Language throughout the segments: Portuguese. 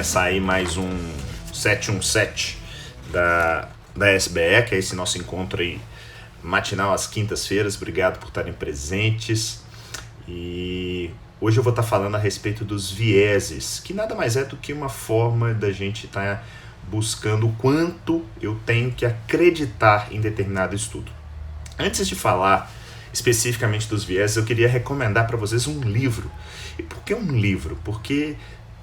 começar aí mais um 717 da SBE, que é esse nosso encontro aí matinal às quintas-feiras. Obrigado por estarem presentes. E hoje eu vou estar falando a respeito dos vieses, que nada mais é do que uma forma da gente estar buscando o quanto eu tenho que acreditar em determinado estudo. Antes de falar especificamente dos vieses, eu queria recomendar para vocês um livro. E por que um livro? Porque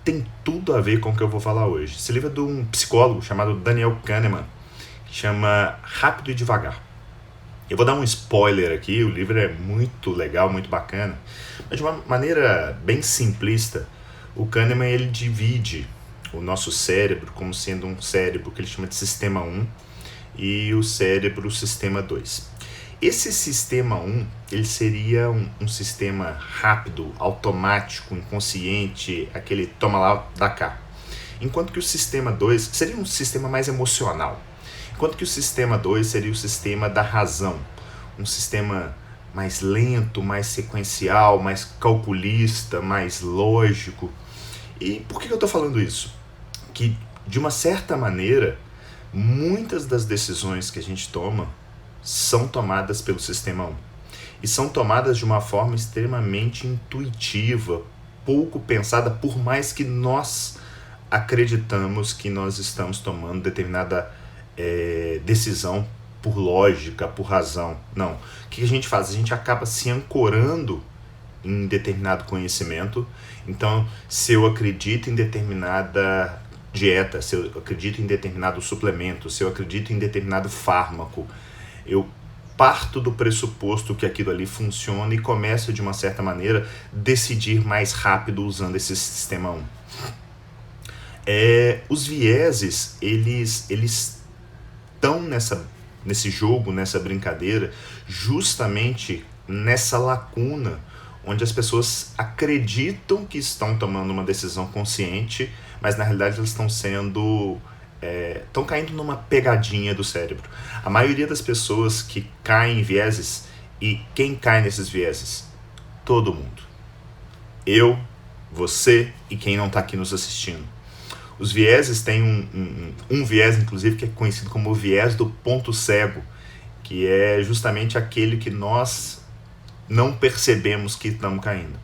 tem tudo a ver com o que eu vou falar hoje. Esse livro é de um psicólogo chamado Daniel Kahneman, que chama Rápido e Devagar. Eu vou dar um spoiler aqui, o livro é muito legal, muito bacana, mas de uma maneira bem simplista, o Kahneman ele divide o nosso cérebro como sendo um cérebro que ele chama de sistema 1 e o cérebro sistema 2. Esse sistema 1, ele seria um sistema rápido, automático, inconsciente, aquele toma lá, dá cá. Enquanto que o sistema 2 seria um sistema mais emocional. Enquanto que o sistema 2 seria o sistema da razão. Um sistema mais lento, mais sequencial, mais calculista, mais lógico. E por que eu estou falando isso? Que, de uma certa maneira, muitas das decisões que a gente toma são tomadas pelo sistema 1. E são tomadas de uma forma extremamente intuitiva, pouco pensada, por mais que nós acreditamos que nós estamos tomando determinada decisão por lógica, por razão. Não. O que a gente faz? A gente acaba se ancorando em determinado conhecimento. Então, se eu acredito em determinada dieta, se eu acredito em determinado suplemento, se eu acredito em determinado fármaco, eu parto do pressuposto que aquilo ali funciona e começo, de uma certa maneira, decidir mais rápido usando esse sistema 1. Os vieses, eles estão nesse jogo, nessa brincadeira, justamente nessa lacuna onde as pessoas acreditam que estão tomando uma decisão consciente, mas na realidade elas estão caindo numa pegadinha do cérebro. A maioria das pessoas que caem em vieses, e quem cai nesses vieses? Todo mundo. Eu, você e quem não está aqui nos assistindo. Os vieses têm um viés, inclusive, que é conhecido como o viés do ponto cego, que é justamente aquele que nós não percebemos que estamos caindo.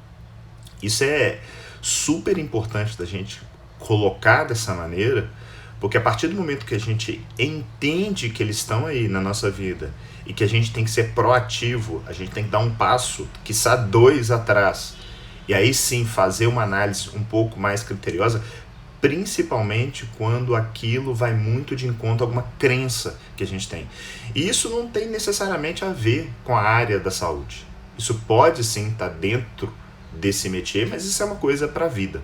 Isso é super importante da gente colocar dessa maneira, porque a partir do momento que a gente entende que eles estão aí na nossa vida e que a gente tem que ser proativo, a gente tem que dar um passo, quiçá 2 atrás, e aí sim fazer uma análise um pouco mais criteriosa, principalmente quando aquilo vai muito de encontro a alguma crença que a gente tem. E isso não tem necessariamente a ver com a área da saúde. Isso pode sim estar dentro desse métier, mas isso é uma coisa para a vida.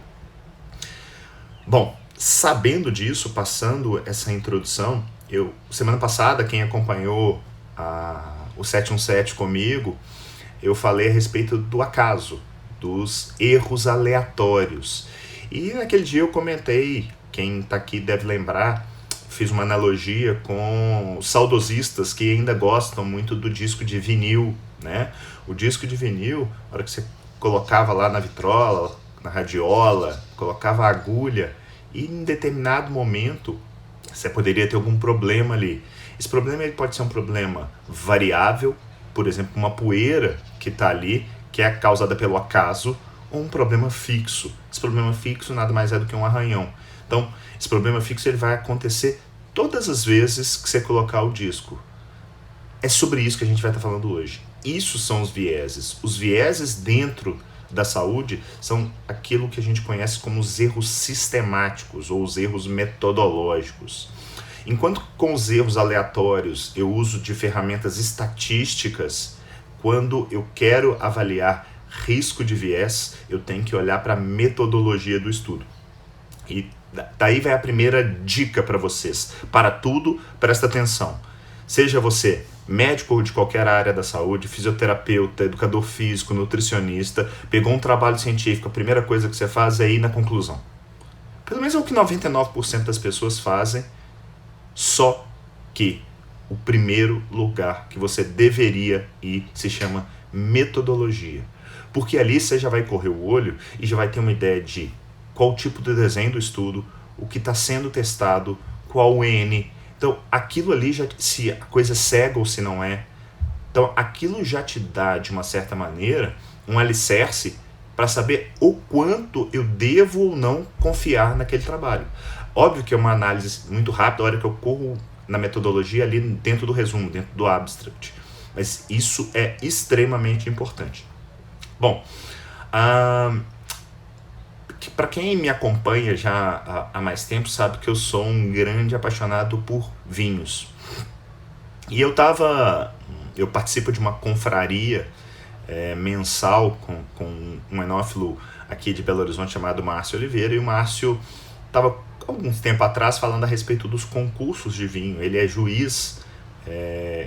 Bom, sabendo disso, passando essa introdução, semana passada, quem acompanhou o 717 comigo, eu falei a respeito do acaso, dos erros aleatórios. E naquele dia eu comentei, quem está aqui deve lembrar, fiz uma analogia com os saudosistas que ainda gostam muito do disco de vinil, né? O disco de vinil, na hora que você colocava lá na vitrola, na radiola, colocava a agulha, e em determinado momento você poderia ter algum problema ali. Esse problema ele pode ser um problema variável, por exemplo, uma poeira que está ali, que é causada pelo acaso, ou um problema fixo. Esse problema fixo nada mais é do que um arranhão. Então, esse problema fixo ele vai acontecer todas as vezes que você colocar o disco. É sobre isso que a gente vai estar falando hoje. Isso são os vieses. Os vieses dentro da saúde são aquilo que a gente conhece como os erros sistemáticos ou os erros metodológicos. Enquanto com os erros aleatórios eu uso de ferramentas estatísticas, quando eu quero avaliar risco de viés, eu tenho que olhar para a metodologia do estudo. E daí vai a primeira dica para vocês. Para tudo, presta atenção. Seja você médico ou de qualquer área da saúde, fisioterapeuta, educador físico, nutricionista, pegou um trabalho científico, a primeira coisa que você faz é ir na conclusão. Pelo menos é o que 99% das pessoas fazem, só que o primeiro lugar que você deveria ir se chama metodologia. Porque ali você já vai correr o olho e já vai ter uma ideia de qual tipo de desenho do estudo, o que está sendo testado, qual o N. Então, aquilo ali, já, se a coisa é cega ou se não é. Então, aquilo já te dá, de uma certa maneira, um alicerce para saber o quanto eu devo ou não confiar naquele trabalho. Óbvio que é uma análise muito rápida, a hora que eu corro na metodologia ali dentro do resumo, dentro do abstract. Mas isso é extremamente importante. Bom, para quem me acompanha já há mais tempo sabe que eu sou um grande apaixonado por vinhos. E eu participo de uma confraria mensal com um enófilo aqui de Belo Horizonte chamado Márcio Oliveira, e o Márcio estava algum tempo atrás falando a respeito dos concursos de vinho. Ele é juiz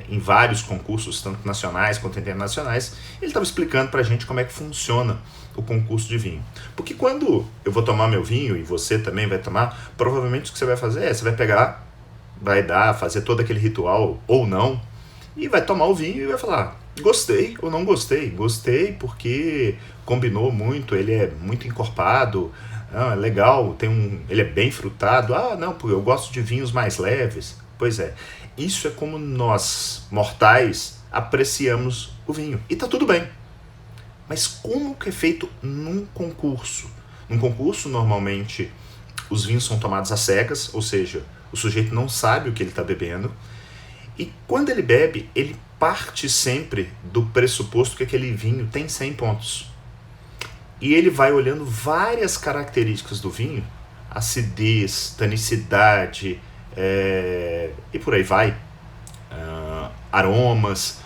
em vários concursos, tanto nacionais quanto internacionais. Ele estava explicando para a gente como é que funciona o concurso de vinho. Porque quando eu vou tomar meu vinho, e você também vai tomar, provavelmente o que você vai fazer você vai pegar, fazer todo aquele ritual ou não, e vai tomar o vinho e vai falar: gostei ou não gostei. Gostei porque combinou muito, ele é muito encorpado, é legal, ele é bem frutado. Não, porque eu gosto de vinhos mais leves. Pois é, isso é como nós, mortais, apreciamos o vinho. E tá tudo bem. Mas como que é feito num concurso? Num concurso, normalmente, os vinhos são tomados às cegas, ou seja, o sujeito não sabe o que ele está bebendo. E quando ele bebe, ele parte sempre do pressuposto que aquele vinho tem 100 pontos. E ele vai olhando várias características do vinho, acidez, tanicidade, e por aí vai, aromas,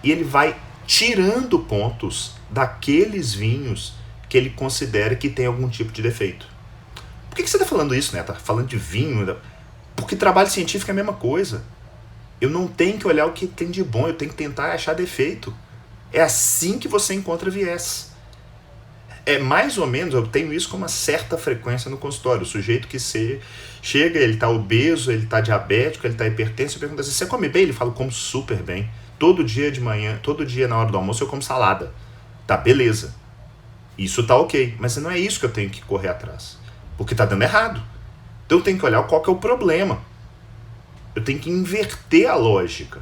e ele vai tirando pontos daqueles vinhos que ele considera que tem algum tipo de defeito. Por que você está falando isso, né? Tá falando de vinho? Porque trabalho científico é a mesma coisa. Eu não tenho que olhar o que tem de bom, eu tenho que tentar achar defeito. É assim que você encontra viés. É mais ou menos, eu tenho isso com uma certa frequência no consultório. O sujeito que chega, ele está obeso, ele está diabético, ele está hipertenso, eu pergunto assim: você come bem? Ele fala: como super bem. Todo dia de manhã, todo dia na hora do almoço eu como salada. Tá, beleza. Isso tá ok, mas não é isso que eu tenho que correr atrás. Porque tá dando errado. Então eu tenho que olhar qual que é o problema. Eu tenho que inverter a lógica.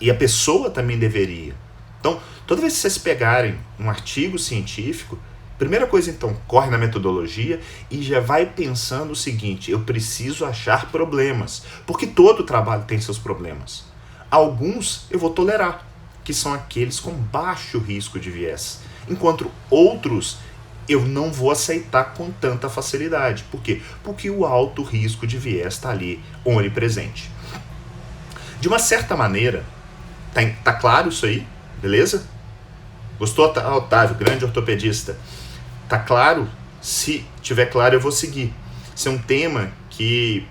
E a pessoa também deveria. Então, toda vez que vocês pegarem um artigo científico, primeira coisa, então, corre na metodologia e já vai pensando o seguinte: eu preciso achar problemas. Porque todo trabalho tem seus problemas. Alguns eu vou tolerar, que são aqueles com baixo risco de viés. Enquanto outros eu não vou aceitar com tanta facilidade. Por quê? Porque o alto risco de viés está ali, onipresente. De uma certa maneira, tá claro isso aí? Beleza? Gostou, Otávio, grande ortopedista? Tá claro? Se tiver claro, eu vou seguir. Esse é um tema que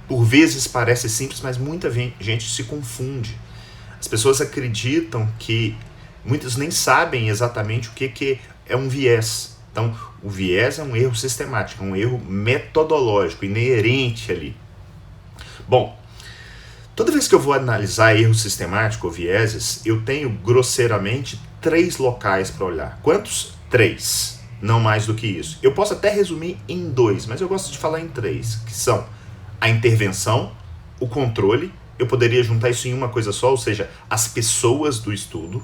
por vezes parece simples, mas muita gente se confunde. As pessoas acreditam que muitos nem sabem exatamente o que é um viés. Então, o viés é um erro sistemático, um erro metodológico, inerente ali. Bom, toda vez que eu vou analisar erro sistemático ou vieses, eu tenho grosseiramente 3 locais para olhar. Quantos? 3. Não mais do que isso. Eu posso até resumir em 2, mas eu gosto de falar em 3, que são a intervenção, o controle. Eu poderia juntar isso em uma coisa só, ou seja, as pessoas do estudo,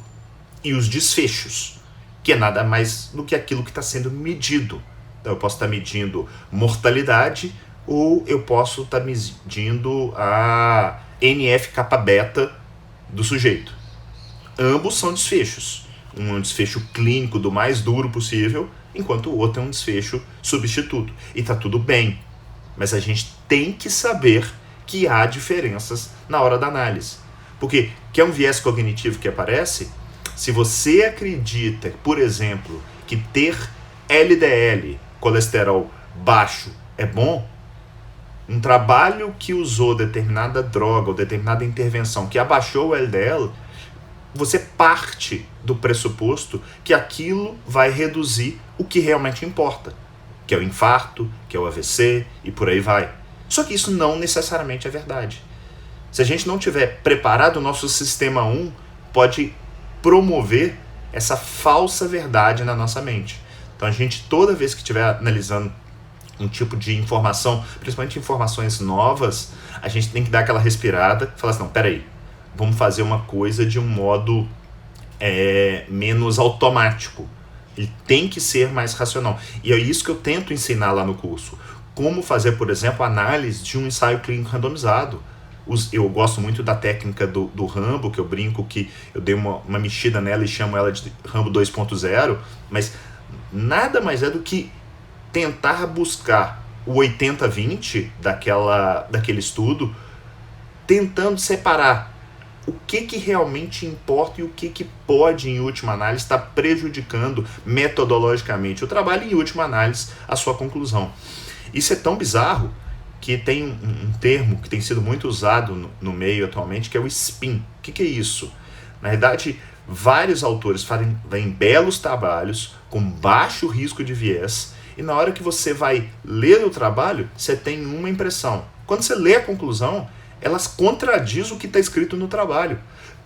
e os desfechos, que é nada mais do que aquilo que está sendo medido. Então eu posso estar medindo mortalidade, ou eu posso estar medindo a NF-kappa-beta do sujeito. Ambos são desfechos. Um é um desfecho clínico do mais duro possível, enquanto o outro é um desfecho substituto. E está tudo bem. Mas a gente tem que saber que há diferenças na hora da análise. Porque que é um viés cognitivo que aparece, se você acredita, por exemplo, que ter LDL, colesterol baixo, é bom, um trabalho que usou determinada droga ou determinada intervenção que abaixou o LDL, você parte do pressuposto que aquilo vai reduzir o que realmente importa, que é o infarto, que é o AVC e por aí vai. Só que isso não necessariamente é verdade. Se a gente não tiver preparado, o nosso sistema 1 pode promover essa falsa verdade na nossa mente. Então a gente, toda vez que estiver analisando um tipo de informação, principalmente informações novas, a gente tem que dar aquela respirada e falar assim, não, peraí, vamos fazer uma coisa de um modo menos automático. Ele tem que ser mais racional. E é isso que eu tento ensinar lá no curso. Como fazer, por exemplo, análise de um ensaio clínico randomizado. Eu gosto muito da técnica do Rambo, que eu brinco que eu dei uma mexida nela e chamo ela de Rambo 2.0, mas nada mais é do que tentar buscar o 80-20 daquele estudo, tentando separar o que realmente importa e o que pode, em última análise, estar prejudicando metodologicamente o trabalho e, em última análise, a sua conclusão. Isso é tão bizarro que tem um termo que tem sido muito usado no meio atualmente, que é o spin. O que é isso? Na verdade, vários autores fazem belos trabalhos com baixo risco de viés, e na hora que você vai ler o trabalho, você tem uma impressão. Quando você lê a conclusão, elas contradiz o que está escrito no trabalho.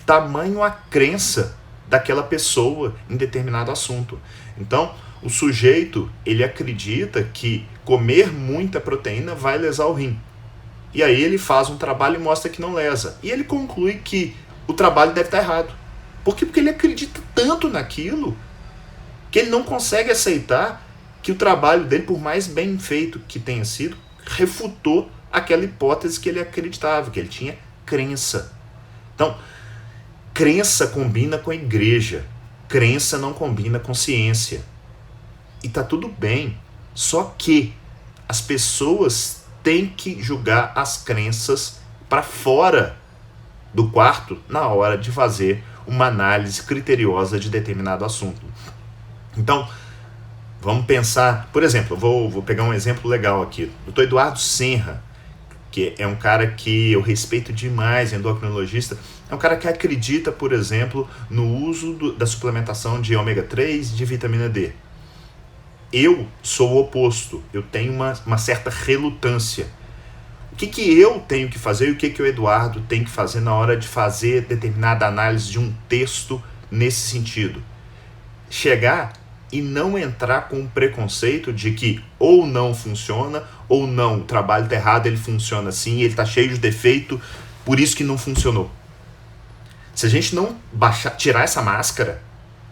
Tamanho a crença daquela pessoa em determinado assunto. Então, o sujeito, ele acredita que comer muita proteína vai lesar o rim. E aí ele faz um trabalho e mostra que não lesa. E ele conclui que o trabalho deve estar errado. Por quê? Porque ele acredita tanto naquilo que ele não consegue aceitar que o trabalho dele, por mais bem feito que tenha sido, refutou aquela hipótese que ele acreditava, que ele tinha crença. Então, crença combina com a igreja. Crença não combina com ciência. E tá tudo bem. Só que as pessoas têm que julgar as crenças para fora do quarto na hora de fazer uma análise criteriosa de determinado assunto. Então, vamos pensar, por exemplo, vou pegar um exemplo legal aqui. O Dr. Eduardo Senra, que é um cara que eu respeito demais, endocrinologista, é um cara que acredita, por exemplo, no uso da suplementação de ômega 3 e de vitamina D. Eu sou o oposto, eu tenho uma certa relutância. O que eu tenho que fazer e o que o Eduardo tem que fazer na hora de fazer determinada análise de um texto nesse sentido? Chegar e não entrar com o preconceito de que ou não funciona, ou não, o trabalho está errado, ele funciona assim, ele está cheio de defeito, por isso que não funcionou. Se a gente não tirar essa máscara,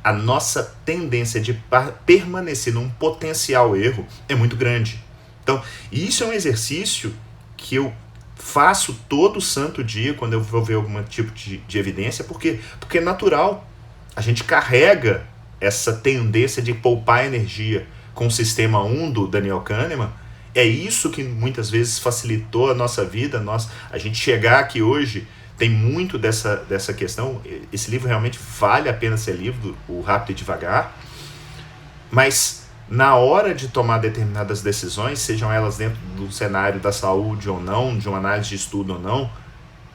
a nossa tendência de permanecer num potencial erro é muito grande. Então, isso é um exercício que eu faço todo santo dia quando eu vou ver algum tipo de evidência, porque é natural. A gente carrega essa tendência de poupar energia com o sistema 1 do Daniel Kahneman. É isso que muitas vezes facilitou a nossa vida, a gente chegar aqui hoje. Tem muito dessa questão. Esse livro realmente vale a pena ser lido, o Rápido e Devagar. Mas na hora de tomar determinadas decisões, sejam elas dentro do cenário da saúde ou não, de uma análise de estudo ou não,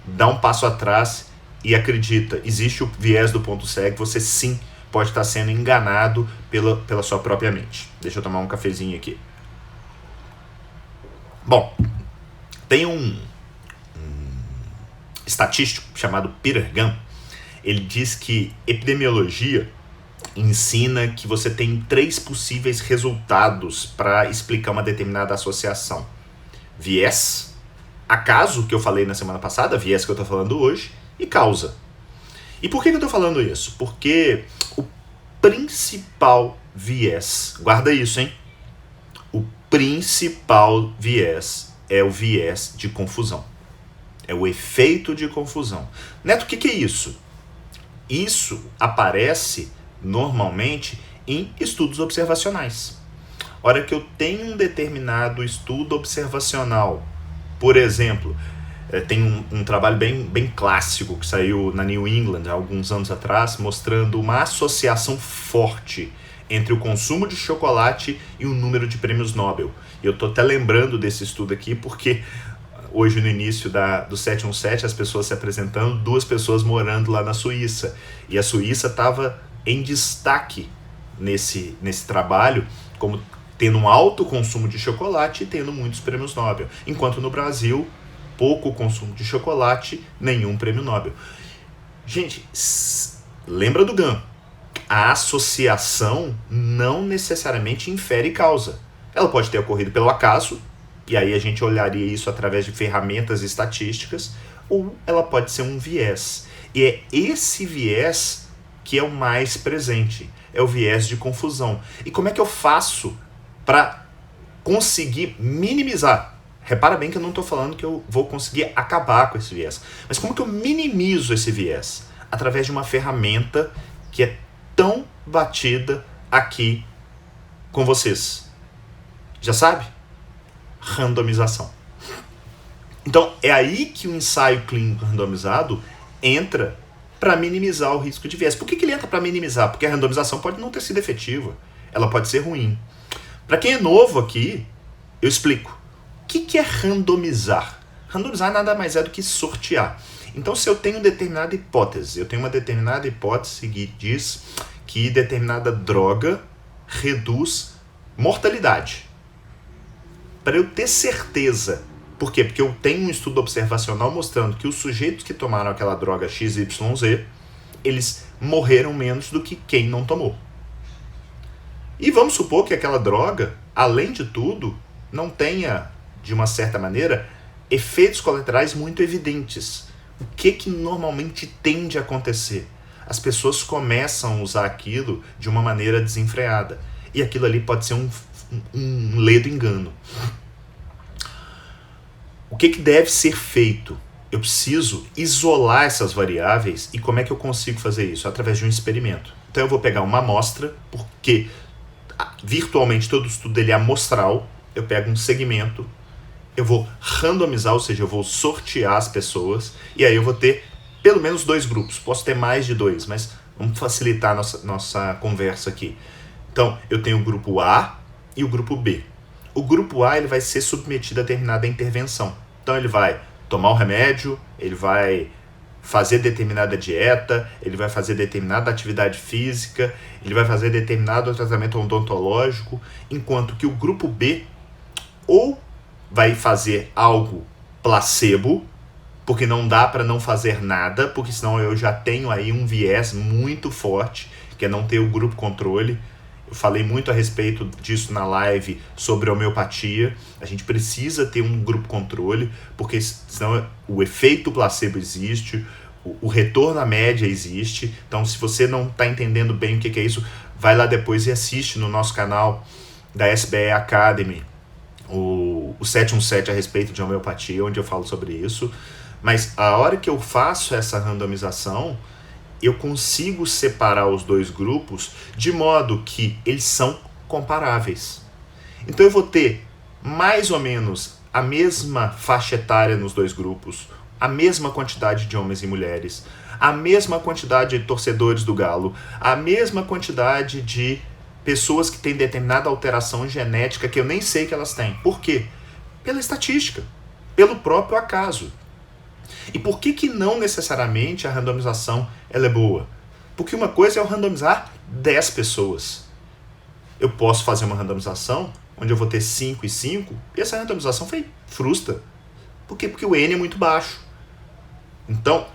dá um passo atrás e acredita, existe o viés do ponto cego, você sim pode estar sendo enganado pela sua própria mente. Deixa eu tomar um cafezinho aqui. Bom, tem um estatístico chamado Peter Gunn. Ele diz que epidemiologia ensina que você tem 3 possíveis resultados para explicar uma determinada associação: viés, acaso, que eu falei na semana passada, viés que eu estou falando hoje, e causa. E por que eu estou falando isso? Porque o principal viés, guarda isso, hein? O principal viés é o viés de confusão. É o efeito de confusão. Neto, o que é isso? Isso aparece normalmente em estudos observacionais. Hora que eu tenho um determinado estudo observacional, por exemplo, tem um trabalho bem clássico que saiu na New England há alguns anos atrás, mostrando uma associação forte entre o consumo de chocolate e o número de prêmios Nobel. E eu estou até lembrando desse estudo aqui porque hoje no início do 717 as pessoas se apresentando, 2 pessoas morando lá na Suíça. E a Suíça estava em destaque nesse trabalho, como tendo um alto consumo de chocolate e tendo muitos prêmios Nobel. Enquanto no Brasil, pouco consumo de chocolate, nenhum prêmio Nobel. Gente, lembra do Gunn? A associação não necessariamente infere causa. Ela pode ter ocorrido pelo acaso, e aí a gente olharia isso através de ferramentas estatísticas, ou ela pode ser um viés. E é esse viés que é o mais presente, é o viés de confusão. E como é que eu faço para conseguir minimizar? Repara bem que eu não estou falando que eu vou conseguir acabar com esse viés, mas como que eu minimizo esse viés? Através de uma ferramenta que é tão batida aqui com vocês. Já sabe? Randomização. Então, é aí que o ensaio clínico randomizado entra para minimizar o risco de viés. Por que ele entra para minimizar? Porque a randomização pode não ter sido efetiva. Ela pode ser ruim. Para quem é novo aqui, eu explico. O que é randomizar? Randomizar nada mais é do que sortear. Então, se eu tenho determinada hipótese, eu tenho uma determinada hipótese que diz que determinada droga reduz mortalidade. Para eu ter certeza, por quê? Porque eu tenho um estudo observacional mostrando que os sujeitos que tomaram aquela droga XYZ, eles morreram menos do que quem não tomou. E vamos supor que aquela droga, além de tudo, não tenha, de uma certa maneira, efeitos colaterais muito evidentes. O que normalmente tende a acontecer? As pessoas começam a usar aquilo de uma maneira desenfreada. E aquilo ali pode ser um ledo engano. O que deve ser feito? Eu preciso isolar essas variáveis. E como é que eu consigo fazer isso? Através de um experimento. Então eu vou pegar uma amostra, porque virtualmente todo estudo ele é amostral. Eu pego um segmento, eu vou randomizar, ou seja, eu vou sortear as pessoas, e aí eu vou ter pelo menos 2 grupos. Posso ter mais de 2, mas vamos facilitar a nossa conversa aqui. Então, eu tenho o grupo A e o grupo B. O grupo A ele vai ser submetido a determinada intervenção. Então, ele vai tomar o remédio, ele vai fazer determinada dieta, ele vai fazer determinada atividade física, ele vai fazer determinado tratamento odontológico, enquanto que o grupo B ou vai fazer algo placebo, porque não dá para não fazer nada, porque senão eu já tenho aí um viés muito forte, que é não ter o grupo controle. Eu falei muito a respeito disso na live sobre homeopatia. A gente precisa ter um grupo controle, porque senão o efeito placebo existe, o retorno à média existe. Então, se você não está entendendo bem o que é isso, vai lá depois e assiste no nosso canal da SBE Academy, o 717 a respeito de homeopatia, onde eu falo sobre isso. Mas a hora que eu faço essa randomização, eu consigo separar os 2 grupos de modo que eles são comparáveis. Então eu vou ter mais ou menos a mesma faixa etária nos 2 grupos, a mesma quantidade de homens e mulheres, a mesma quantidade de torcedores do Galo, a mesma quantidade de pessoas que têm determinada alteração genética que eu nem sei que elas têm. Por quê? Pela estatística, pelo próprio acaso. E por que não necessariamente a randomização ela é boa? Porque uma coisa é eu randomizar 10 pessoas. Eu posso fazer uma randomização onde eu vou ter 5 e 5, e essa randomização foi frustra. Por quê? Porque o N é muito baixo. Então,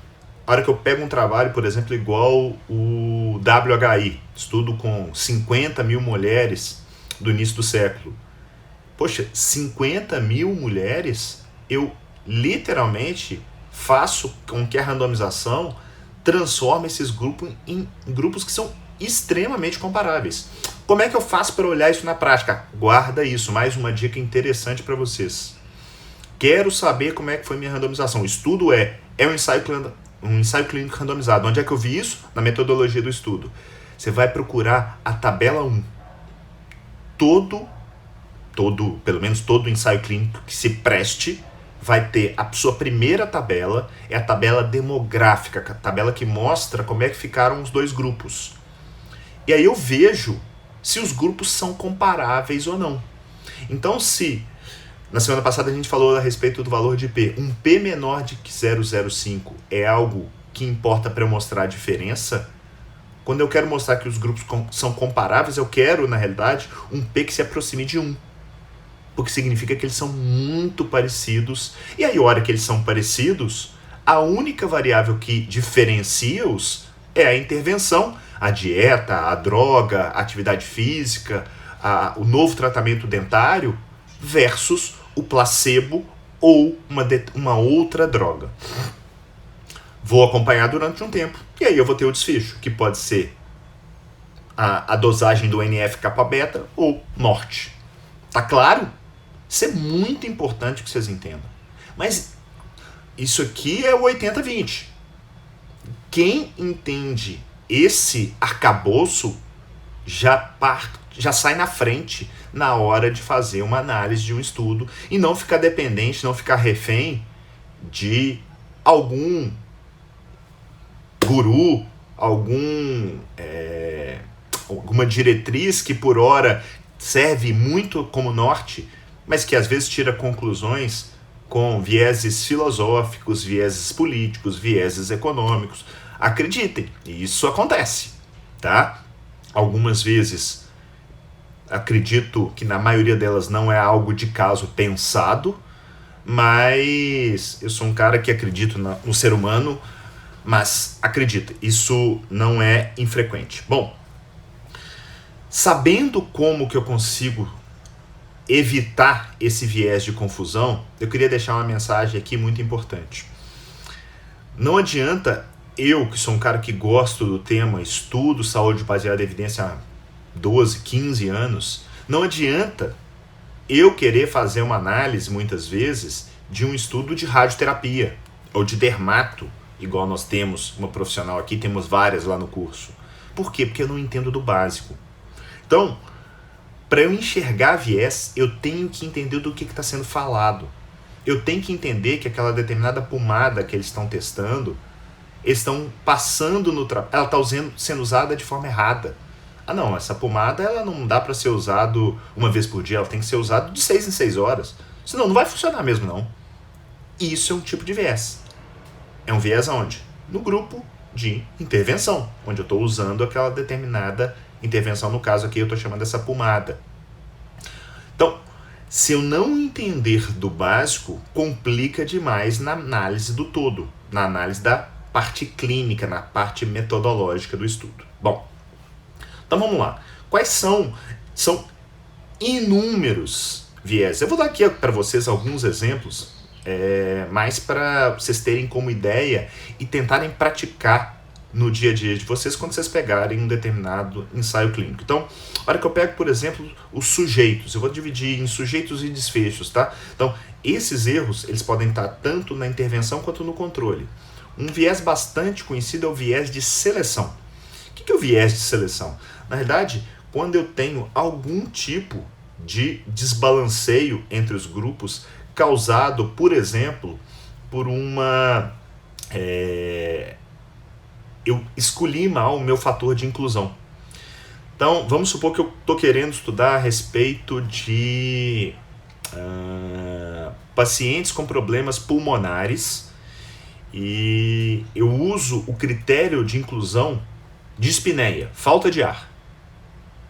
a hora que eu pego um trabalho, por exemplo, igual o WHI, estudo com 50 mil mulheres do início do século. Poxa, 50 mil mulheres, eu literalmente faço com que a randomização transforme esses grupos em grupos que são extremamente comparáveis. Como é que eu faço para olhar isso na prática? Guarda isso, mais uma dica interessante para vocês. Quero saber como é que foi minha randomização. O estudo é um ensaio clínico randomizado. Onde é que eu vi isso? Na metodologia do estudo. Você vai procurar a tabela 1. Pelo menos todo ensaio clínico que se preste vai ter a sua primeira tabela, é a tabela demográfica, a tabela que mostra como é que ficaram os 2 grupos. E aí eu vejo se os grupos são comparáveis ou não. Então, se na semana passada a gente falou a respeito do valor de P, um P menor de que 0,05 é algo que importa para eu mostrar a diferença, quando eu quero mostrar que os grupos são comparáveis, eu quero, na realidade, um P que se aproxime de 1. Porque significa que eles são muito parecidos. E aí, a hora que eles são parecidos, a única variável que diferencia-os é a intervenção, a dieta, a droga, a atividade física, o novo tratamento dentário versus o placebo ou uma outra droga. Vou acompanhar durante um tempo e aí eu vou ter o desfecho, que pode ser a dosagem do NF-kappa-beta ou norte. Tá claro? Isso é muito importante que vocês entendam. Mas isso aqui é o 80-20. Quem entende esse arcabouço já sai na frente na hora de fazer uma análise de um estudo e não ficar dependente, não ficar refém de algum guru, alguma diretriz que por hora serve muito como norte, mas que às vezes tira conclusões com vieses filosóficos, vieses políticos, vieses econômicos. Acreditem, isso acontece, tá? Algumas vezes, acredito que na maioria delas não é algo de caso pensado, mas eu sou um cara que acredito no ser humano, mas acredita, isso não é infrequente. Bom, sabendo como que eu consigo evitar esse viés de confusão, eu queria deixar uma mensagem aqui muito importante. Não adianta eu, que sou um cara que gosto do tema, estudo saúde baseada em evidência há 12, 15 anos, não adianta eu querer fazer uma análise, muitas vezes, de um estudo de radioterapia ou de dermato, igual nós temos uma profissional aqui, temos várias lá no curso. Por quê? Porque eu não entendo do básico. Então, para eu enxergar viés, eu tenho que entender do que está sendo falado. Eu tenho que entender que aquela determinada pomada que eles estão testando, eles estão passando ela está sendo usada de forma errada. Ah não, essa pomada ela não dá para ser usado uma vez por dia, ela tem que ser usada de 6 em 6 horas. Senão não vai funcionar mesmo não. Isso é um tipo de viés. É um viés aonde? No grupo de intervenção, onde eu estou usando aquela determinada intervenção, no caso aqui eu estou chamando essa pomada. Então, se eu não entender do básico, complica demais na análise do todo, na análise da parte clínica, na parte metodológica do estudo. Bom, então vamos lá. Quais são inúmeros viés. Eu vou dar aqui para vocês alguns exemplos, mais para vocês terem como ideia e tentarem praticar no dia a dia de vocês quando vocês pegarem um determinado ensaio clínico. Então, a hora que eu pego, por exemplo, os sujeitos, eu vou dividir em sujeitos e desfechos, tá? Então, esses erros, eles podem estar tanto na intervenção quanto no controle. Um viés bastante conhecido é o viés de seleção. O que é o viés de seleção? Na verdade, quando eu tenho algum tipo de desbalanceio entre os grupos causado, por exemplo, por eu escolhi mal o meu fator de inclusão. Então, vamos supor que eu estou querendo estudar a respeito de pacientes com problemas pulmonares e eu uso o critério de inclusão de espineia, falta de ar.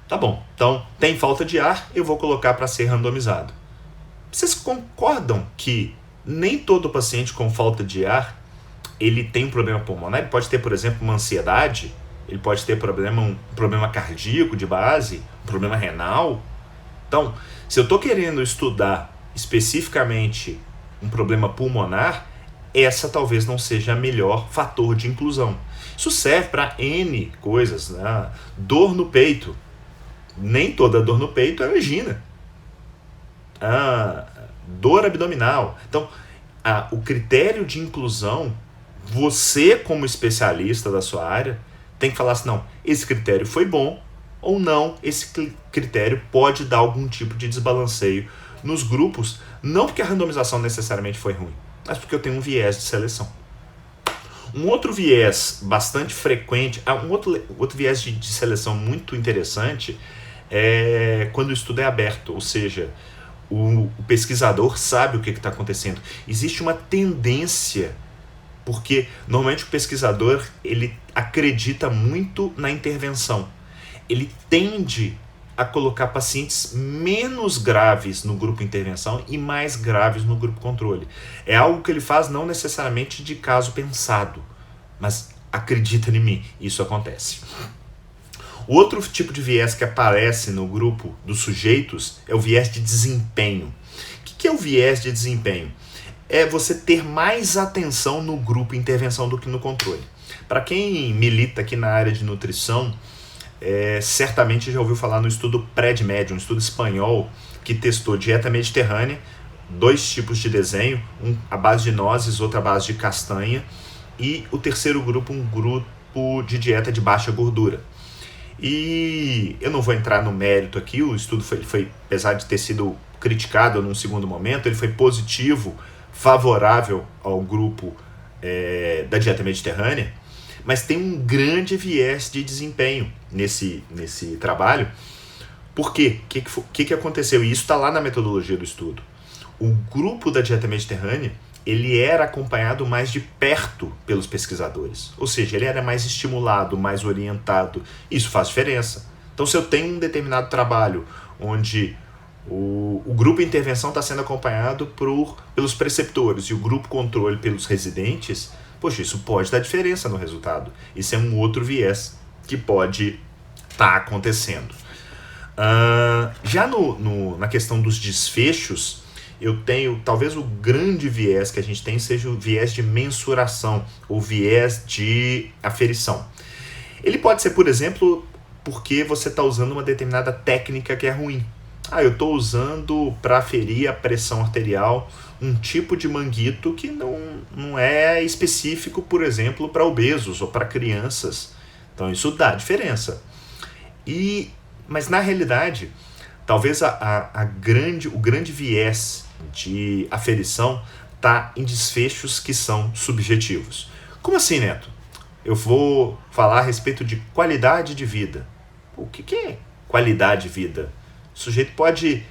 Tá bom, então tem falta de ar, eu vou colocar para ser randomizado. Vocês concordam que nem todo paciente com falta de ar ele tem um problema pulmonar? Ele pode ter, por exemplo, uma ansiedade, ele pode ter um problema cardíaco de base, um problema renal. Então, se eu estou querendo estudar especificamente um problema pulmonar, essa talvez não seja a melhor fator de inclusão. Isso serve para N coisas, né? Dor no peito. Nem toda dor no peito é angina. Dor abdominal. Então, o critério de inclusão, você como especialista da sua área, tem que falar assim, não, esse critério foi bom ou não, esse critério pode dar algum tipo de desbalanceio nos grupos, não porque a randomização necessariamente foi ruim, mas porque eu tenho um viés de seleção. Um outro viés bastante frequente, um outro viés de seleção muito interessante é quando o estudo é aberto, ou seja, o pesquisador sabe o que está acontecendo. Existe uma tendência, porque normalmente o pesquisador ele acredita muito na intervenção. Ele tende a colocar pacientes menos graves no grupo intervenção e mais graves no grupo controle. É algo que ele faz não necessariamente de caso pensado, mas acredita em mim, isso acontece. O outro tipo de viés que aparece no grupo dos sujeitos é o viés de desempenho. O que é o viés de desempenho? É você ter mais atenção no grupo intervenção do que no controle. Para quem milita aqui na área de nutrição, certamente já ouviu falar no estudo PREDMED, um estudo espanhol que testou dieta mediterrânea, 2 tipos de desenho, um à base de nozes, outro à base de castanha, e o terceiro grupo, um grupo de dieta de baixa gordura. E eu não vou entrar no mérito aqui, o estudo foi apesar de ter sido criticado num segundo momento, ele foi positivo, favorável ao grupo da dieta mediterrânea, mas tem um grande viés de desempenho nesse trabalho. Por quê? O que aconteceu? E isso está lá na metodologia do estudo. O grupo da dieta mediterrânea, ele era acompanhado mais de perto pelos pesquisadores. Ou seja, ele era mais estimulado, mais orientado. Isso faz diferença. Então, se eu tenho um determinado trabalho onde o grupo intervenção está sendo acompanhado pelos preceptores e o grupo controle pelos residentes, poxa, isso pode dar diferença no resultado. Isso é um outro viés que pode estar acontecendo. Já na questão dos desfechos, eu tenho, talvez o grande viés que a gente tem seja o viés de mensuração, ou viés de aferição. Ele pode ser, por exemplo, porque você está usando uma determinada técnica que é ruim. Eu estou usando para aferir a pressão arterial um tipo de manguito que não é específico, por exemplo, para obesos ou para crianças. Então isso dá diferença. Mas na realidade, talvez o grande viés de aferição está em desfechos que são subjetivos. Como assim, Neto? Eu vou falar a respeito de qualidade de vida. O que é qualidade de vida? O sujeito pode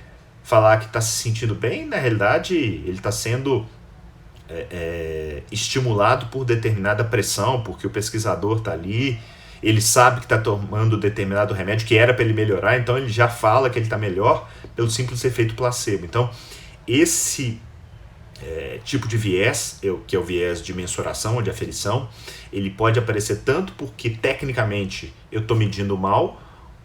falar que está se sentindo bem, na realidade ele está sendo estimulado por determinada pressão, porque o pesquisador está ali, ele sabe que está tomando determinado remédio que era para ele melhorar, então ele já fala que ele está melhor pelo simples efeito placebo. Então, esse tipo de viés, que é o viés de mensuração ou de aferição, ele pode aparecer tanto porque tecnicamente eu estou medindo mal,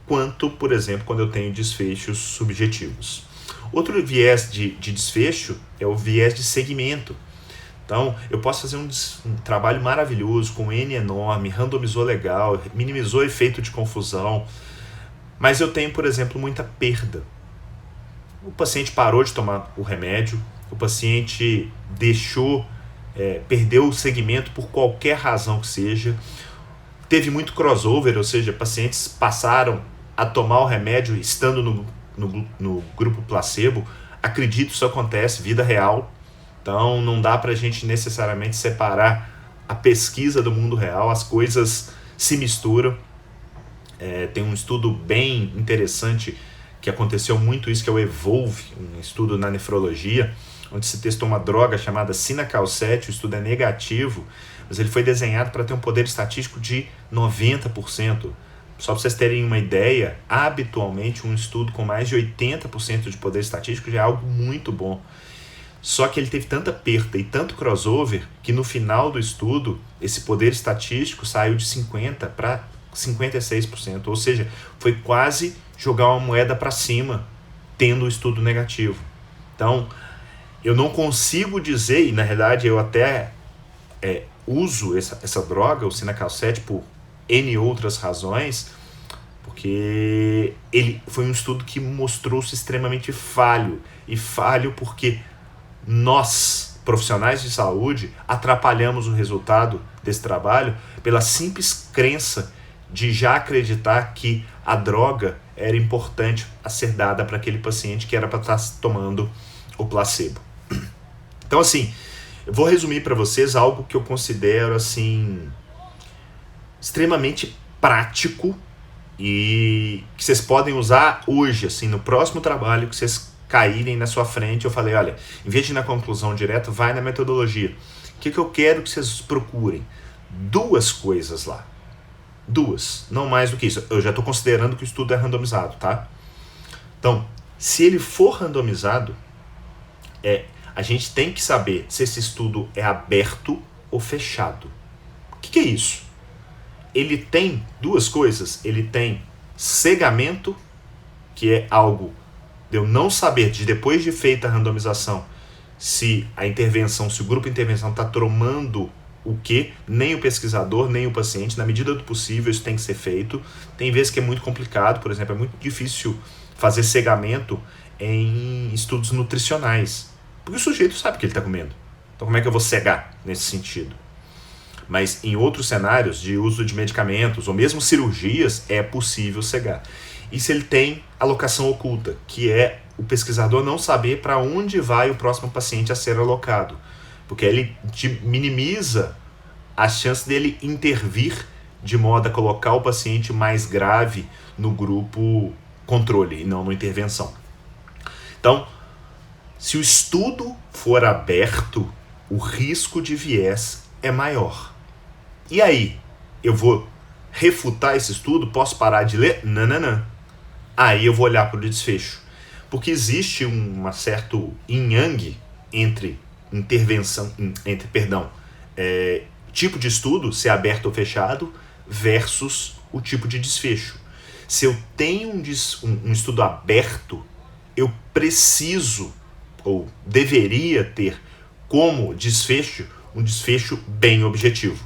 quanto, por exemplo, quando eu tenho desfechos subjetivos. Outro viés de desfecho é o viés de segmento. Então, eu posso fazer um trabalho maravilhoso, com N enorme, randomizou legal, minimizou efeito de confusão, mas eu tenho, por exemplo, muita perda. O paciente parou de tomar o remédio, o paciente perdeu o segmento por qualquer razão que seja, teve muito crossover, ou seja, pacientes passaram a tomar o remédio estando no grupo placebo. Acredito que isso acontece, vida real. Então não dá para a gente necessariamente separar a pesquisa do mundo real, as coisas se misturam. Tem um estudo bem interessante que aconteceu muito isso, que é o EVOLVE, um estudo na nefrologia, onde se testou uma droga chamada Cinacalcet. O estudo é negativo, mas ele foi desenhado para ter um poder estatístico de 90%. Só para vocês terem uma ideia, habitualmente um estudo com mais de 80% de poder estatístico já é algo muito bom. Só que ele teve tanta perda e tanto crossover que no final do estudo esse poder estatístico saiu de 50% para 56%. Ou seja, foi quase jogar uma moeda para cima tendo o estudo negativo. Então, eu não consigo dizer, e na realidade eu até uso essa droga, o Cinacalcet, por N outras razões, porque ele foi um estudo que mostrou-se extremamente falho. E falho porque nós, profissionais de saúde, atrapalhamos o resultado desse trabalho pela simples crença de já acreditar que a droga era importante a ser dada para aquele paciente que era para estar tomando o placebo. Então, assim, eu vou resumir para vocês algo que eu considero assim extremamente prático e que vocês podem usar hoje, assim, no próximo trabalho que vocês caírem na sua frente. Eu falei, olha, em vez de ir na conclusão direta, vai na metodologia. O que eu quero que vocês procurem? 2 coisas lá. 2, não mais do que isso. Eu já estou considerando que o estudo é randomizado, tá? Então, se ele for randomizado, a gente tem que saber se esse estudo é aberto ou fechado. O que é isso? Ele tem 2 coisas. Ele tem cegamento, que é algo de eu não saber, de depois de feita a randomização, se a intervenção, se o grupo de intervenção está tomando o que, nem o pesquisador, nem o paciente. Na medida do possível, isso tem que ser feito. Tem vezes que é muito complicado, por exemplo, é muito difícil fazer cegamento em estudos nutricionais, porque o sujeito sabe o que ele está comendo. Então como é que eu vou cegar nesse sentido? Mas em outros cenários de uso de medicamentos ou mesmo cirurgias é possível cegar. E se ele tem alocação oculta, que é o pesquisador não saber para onde vai o próximo paciente a ser alocado, porque ele minimiza a chance dele intervir de modo a colocar o paciente mais grave no grupo controle e não na intervenção. Então, se o estudo for aberto, o risco de viés é maior. E aí, eu vou refutar esse estudo? Posso parar de ler? Não. Aí eu vou olhar para o desfecho. Porque existe um certo yin-yang entre tipo de estudo, se é aberto ou fechado, versus o tipo de desfecho. Se eu tenho um estudo aberto, eu preciso, ou deveria ter como desfecho, um desfecho bem objetivo.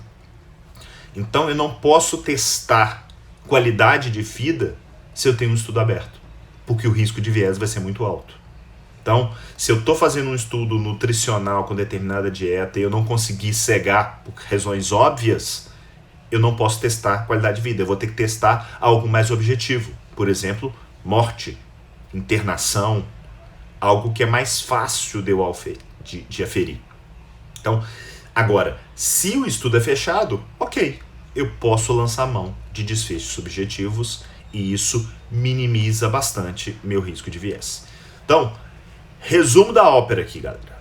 Então eu não posso testar qualidade de vida se eu tenho um estudo aberto, porque o risco de viés vai ser muito alto. Então, se eu estou fazendo um estudo nutricional com determinada dieta e eu não conseguir cegar por razões óbvias, eu não posso testar qualidade de vida. Eu vou ter que testar algo mais objetivo. Por exemplo, morte, internação, algo que é mais fácil de aferir. Então, agora, se o estudo é fechado, ok, eu posso lançar mão de desfechos subjetivos e isso minimiza bastante meu risco de viés. Então, resumo da ópera aqui, galera.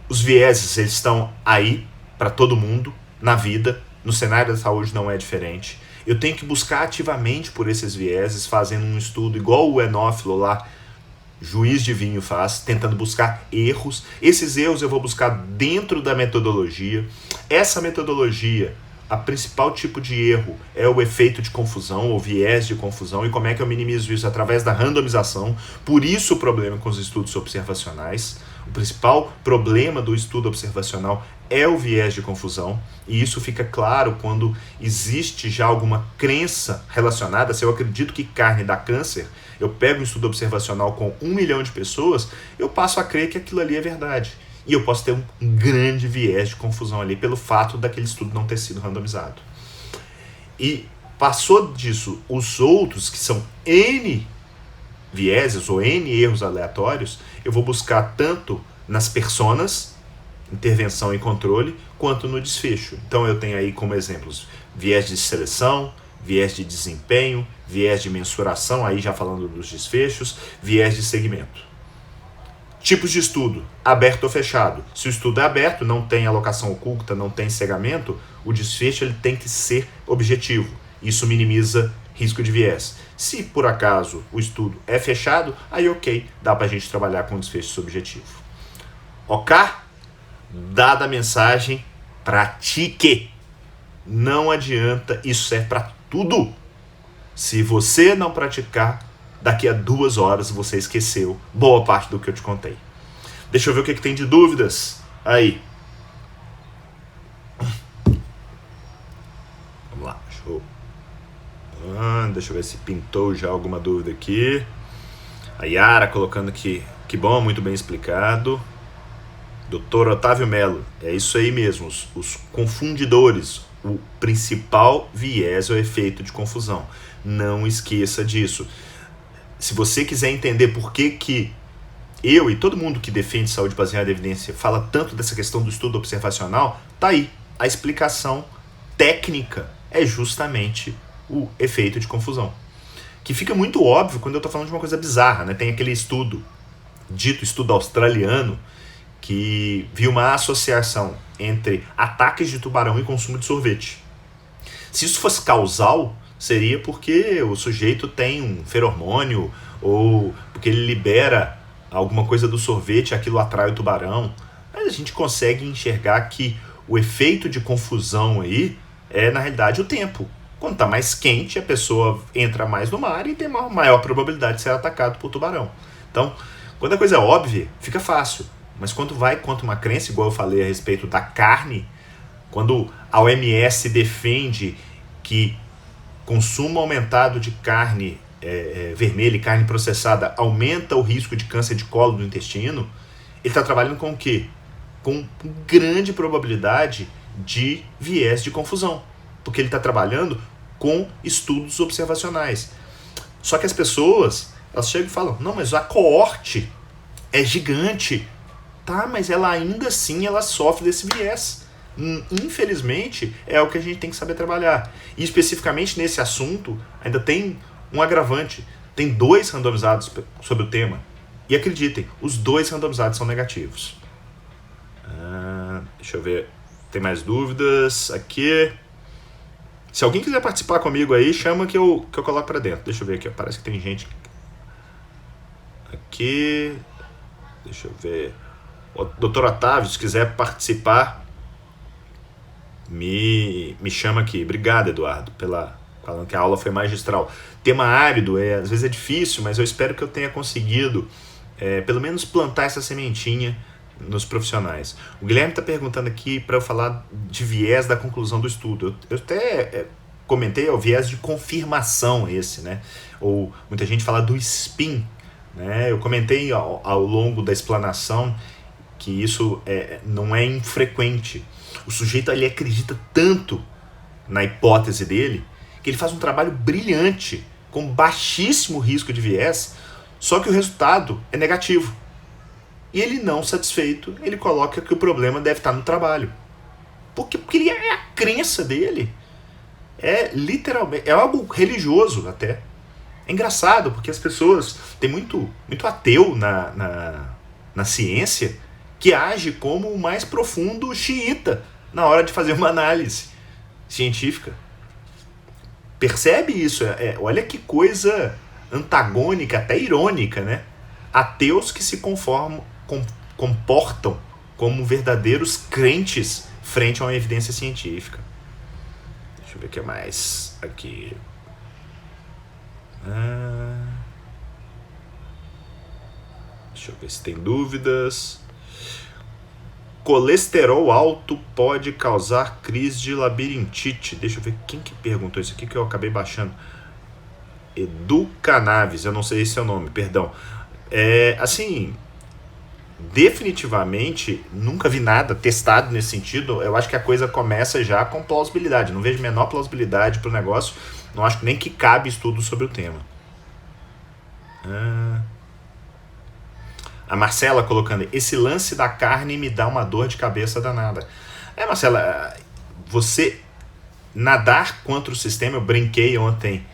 Os vieses, eles estão aí para todo mundo, na vida, no cenário da saúde não é diferente. Eu tenho que buscar ativamente por esses vieses, fazendo um estudo igual o enófilo lá, juiz de vinho faz, tentando buscar erros. Esses erros eu vou buscar dentro da metodologia. Essa metodologia, a principal tipo de erro é o efeito de confusão, ou viés de confusão, e como é que eu minimizo isso? Através da randomização. Por isso o problema com os estudos observacionais. O principal problema do estudo observacional é o viés de confusão, e isso fica claro quando existe já alguma crença relacionada. Se eu acredito que carne dá câncer, eu pego um estudo observacional com 1 milhão de pessoas, eu passo a crer que aquilo ali é verdade. E eu posso ter um grande viés de confusão ali pelo fato daquele estudo não ter sido randomizado. E passou disso, os outros, que são N vieses ou N erros aleatórios, eu vou buscar tanto nas personas, intervenção e controle, quanto no desfecho. Então eu tenho aí como exemplos viés de seleção, viés de desempenho, viés de mensuração, aí já falando dos desfechos, viés de segmento. Tipos de estudo, aberto ou fechado. Se o estudo é aberto, não tem alocação oculta, não tem cegamento, o desfecho ele tem que ser objetivo. Isso minimiza risco de viés. Se por acaso o estudo é fechado, aí ok, dá pra gente trabalhar com desfecho subjetivo. Ok? Dada a mensagem, pratique. Não adianta, isso serve para tudo. Se você não praticar, daqui a 2 horas você esqueceu boa parte do que eu te contei. Deixa eu ver o que tem de dúvidas aí. Vamos lá, deixa eu ver se pintou já alguma dúvida aqui. A Yara colocando aqui, que bom, muito bem explicado. Dr. Otávio Melo, é isso aí mesmo, os confundidores, o principal viés é o efeito de confusão. Não esqueça disso. Se você quiser entender por que eu e todo mundo que defende saúde baseada em evidência fala tanto dessa questão do estudo observacional, tá aí. A explicação técnica é justamente o efeito de confusão. Que fica muito óbvio quando eu tô falando de uma coisa bizarra, né? Tem aquele dito estudo australiano, que viu uma associação entre ataques de tubarão e consumo de sorvete. Se isso fosse causal, seria porque o sujeito tem um feromônio ou porque ele libera alguma coisa do sorvete, aquilo atrai o tubarão. Mas a gente consegue enxergar que o efeito de confusão aí é, na realidade, o tempo. Quando está mais quente, a pessoa entra mais no mar e tem uma maior probabilidade de ser atacado por tubarão. Então, quando a coisa é óbvia, fica fácil. Mas quando vai contra uma crença, igual eu falei a respeito da carne, quando a OMS defende que consumo aumentado de carne vermelha e carne processada aumenta o risco de câncer de colo do intestino, ele está trabalhando com o quê? Com grande probabilidade de viés de confusão. Porque ele está trabalhando com estudos observacionais. Só que as pessoas, elas chegam e falam, não, mas a coorte é gigante. Tá, mas ela ainda assim ela sofre desse viés. Infelizmente, é o que a gente tem que saber trabalhar. E especificamente nesse assunto, ainda tem um agravante. Tem 2 randomizados sobre o tema. E acreditem, os 2 randomizados são negativos. Deixa eu ver. Tem mais dúvidas aqui. Se alguém quiser participar comigo aí, chama que eu coloco pra dentro. Deixa eu ver aqui. Parece que tem gente aqui. Deixa eu ver. O Dr. Otávio, se quiser participar, me chama aqui. Obrigado, Eduardo, falando que a aula foi magistral. Tema árido, às vezes é difícil, mas eu espero que eu tenha conseguido pelo menos plantar essa sementinha nos profissionais. O Guilherme está perguntando aqui para eu falar de viés da conclusão do estudo. Eu até comentei, o viés de confirmação esse, né? Ou muita gente fala do spin, né? Eu comentei ao longo da explanação que isso não é infrequente. O sujeito ele acredita tanto na hipótese dele que ele faz um trabalho brilhante, com baixíssimo risco de viés, só que o resultado é negativo. E ele, não satisfeito, ele coloca que o problema deve estar no trabalho. Porque é a crença dele. É literalmente, é algo religioso até. É engraçado, porque as pessoas, tem muito ateu na ciência, que age como o mais profundo xiita na hora de fazer uma análise científica. Percebe isso? Olha que coisa antagônica, até irônica, né? Ateus que se comportam como verdadeiros crentes frente a uma evidência científica. Deixa eu ver o que mais aqui. Deixa eu ver se tem dúvidas. Colesterol alto pode causar crise de labirintite. Deixa eu ver quem que perguntou isso aqui que eu acabei baixando. Edu Canaves, eu não sei esse é o nome, perdão. Assim, definitivamente, nunca vi nada testado nesse sentido. Eu acho que a coisa começa já com plausibilidade. Não vejo menor plausibilidade para o negócio. Não acho nem que cabe estudo sobre o tema. A Marcela colocando, esse lance da carne me dá uma dor de cabeça danada. Marcela, você nadar contra o sistema, eu brinquei ontem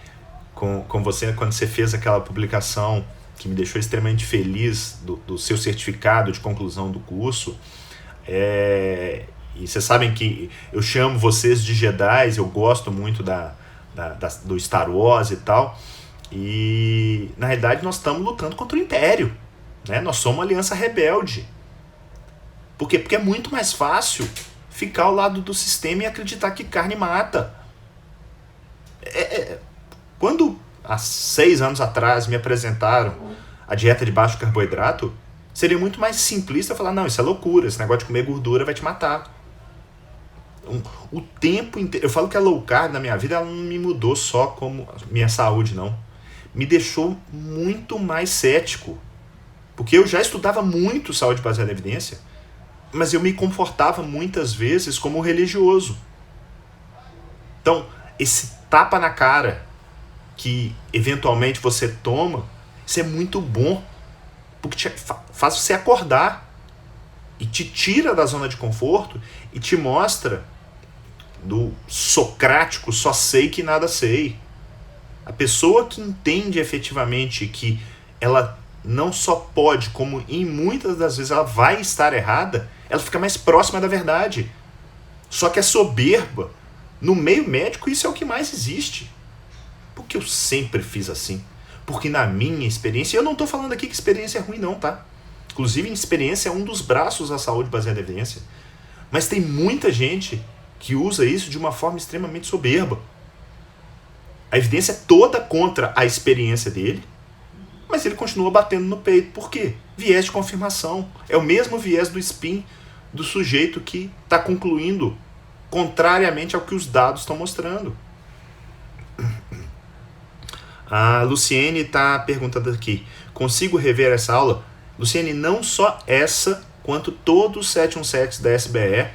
com você quando você fez aquela publicação que me deixou extremamente feliz do seu certificado de conclusão do curso. E vocês sabem que eu chamo vocês de Jedi, eu gosto muito do Star Wars e tal. E na realidade nós estamos lutando contra o Império. Né? Nós somos uma aliança rebelde. Por quê? Porque é muito mais fácil ficar ao lado do sistema e acreditar que carne mata. Quando há 6 anos atrás me apresentaram a dieta de baixo carboidrato, seria muito mais simplista falar, não, isso é loucura, esse negócio de comer gordura vai te matar. O tempo inteiro, eu falo que a low carb na minha vida ela não me mudou só como minha saúde, não. Me deixou muito mais cético. Porque eu já estudava muito saúde baseada em evidência, mas eu me comportava muitas vezes como religioso. Então, esse tapa na cara que eventualmente você toma, isso é muito bom, porque faz você acordar e te tira da zona de conforto e te mostra do socrático só sei que nada sei. A pessoa que entende efetivamente que ela não só pode, como em muitas das vezes ela vai estar errada, ela fica mais próxima da verdade. Só que a soberba, no meio médico, isso é o que mais existe. Porque eu sempre fiz assim. Porque na minha experiência, eu não estou falando aqui que experiência é ruim não, tá? Inclusive, experiência é um dos braços da saúde baseada em evidência. Mas tem muita gente que usa isso de uma forma extremamente soberba. A evidência é toda contra a experiência dele, mas ele continua batendo no peito. Por quê? Viés de confirmação. É o mesmo viés do spin do sujeito que está concluindo contrariamente ao que os dados estão mostrando. A Luciene está perguntando aqui: consigo rever essa aula? Luciene, não só essa, quanto todos os 717 da SBE.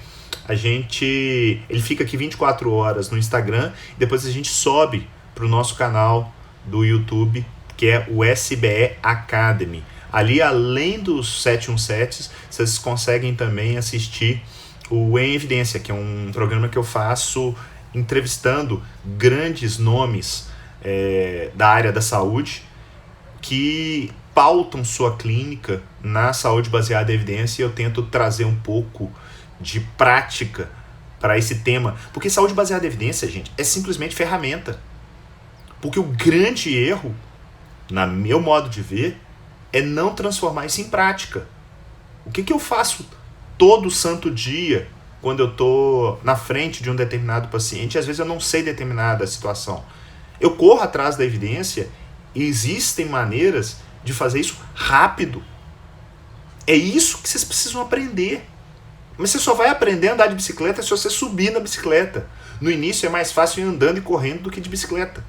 Ele fica aqui 24 horas no Instagram, e depois a gente sobe para o nosso canal do YouTube, que é o SBE Academy. Ali, além dos 717, vocês conseguem também assistir o Em Evidência, que é um programa que eu faço entrevistando grandes nomes da área da saúde que pautam sua clínica na saúde baseada em evidência, e eu tento trazer um pouco de prática para esse tema. Porque saúde baseada em evidência, gente, é simplesmente ferramenta. Porque o grande erro, na meu modo de ver, é não transformar isso em prática. O que eu faço todo santo dia quando eu estou na frente de um determinado paciente? Às vezes eu não sei determinada situação. Eu corro atrás da evidência, e existem maneiras de fazer isso rápido. É isso que vocês precisam aprender. Mas você só vai aprender a andar de bicicleta se você subir na bicicleta. No início é mais fácil ir andando e correndo do que de bicicleta.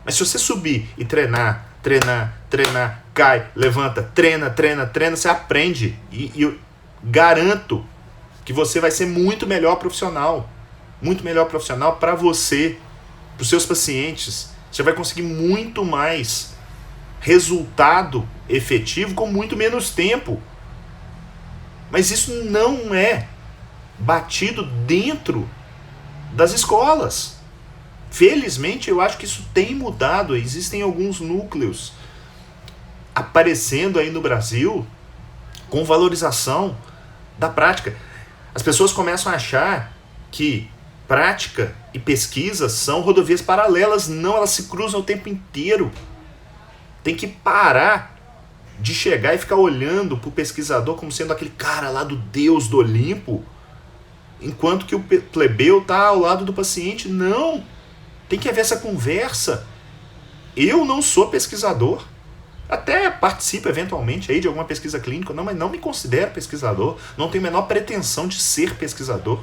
Mas se você subir e treinar, cai, levanta, treina, você aprende. E eu garanto que você vai ser muito melhor profissional. Muito melhor profissional para você, para os seus pacientes. Você vai conseguir muito mais resultado efetivo com muito menos tempo. Mas isso não é batido dentro das escolas. Felizmente, eu acho que isso tem mudado. Existem alguns núcleos aparecendo aí no Brasil com valorização da prática. As pessoas começam a achar que prática e pesquisa são rodovias paralelas. Não, elas se cruzam o tempo inteiro. Tem que parar de chegar e ficar olhando para o pesquisador como sendo aquele cara lá do Deus do Olimpo, enquanto que o plebeu está ao lado do paciente. Não! Tem que haver essa conversa. Eu não sou pesquisador. Até participo eventualmente aí de alguma pesquisa clínica, não, mas não me considero pesquisador. Não tenho a menor pretensão de ser pesquisador.